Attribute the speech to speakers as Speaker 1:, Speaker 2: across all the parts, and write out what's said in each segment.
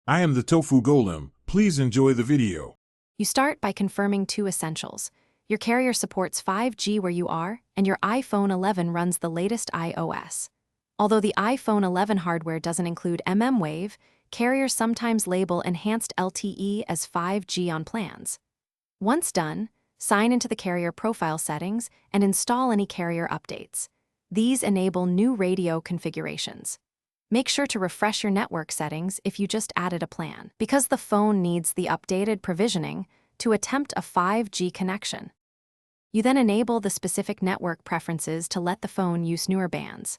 Speaker 1: I am the Tofu Golem. Please enjoy the video.
Speaker 2: You start by confirming two essentials. Your carrier supports 5G where you are, and your iPhone 11 runs the latest iOS. Although the iPhone 11 hardware doesn't include mmWave, carriers sometimes label enhanced LTE as 5G on plans. Once done, sign into the carrier profile settings and install any carrier updates. These enable new radio configurations. Make sure to refresh your network settings if you just added a plan, because the phone needs the updated provisioning to attempt a 5G connection. You then enable the specific network preferences to let the phone use newer bands.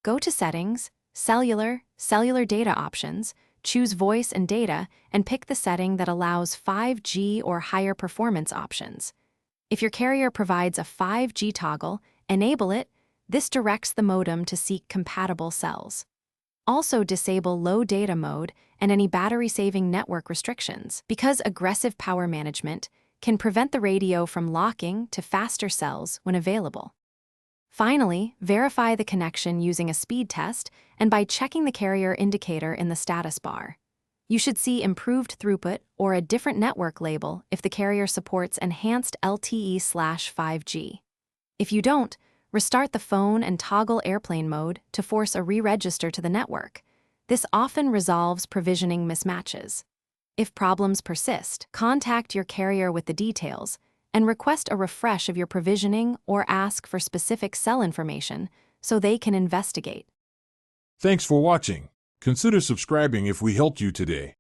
Speaker 2: Go to Settings, Cellular Data Options, choose Voice and Data, and pick the setting that allows 5G or higher performance options. If your carrier provides a 5G toggle, enable it. This directs the modem to seek compatible cells. Also disable low data mode and any battery-saving network restrictions, because aggressive power management can prevent the radio from locking to faster cells when available. Finally, verify the connection using a speed test and by checking the carrier indicator in the status bar. You should see improved throughput or a different network label if the carrier supports enhanced LTE/5G. If you don't, restart the phone and toggle airplane mode to force a re-register to the network. This often resolves provisioning mismatches. If problems persist, contact your carrier with the details and request a refresh of your provisioning or ask for specific cell information so they can investigate.
Speaker 1: Thanks for watching. Consider subscribing if we helped you today.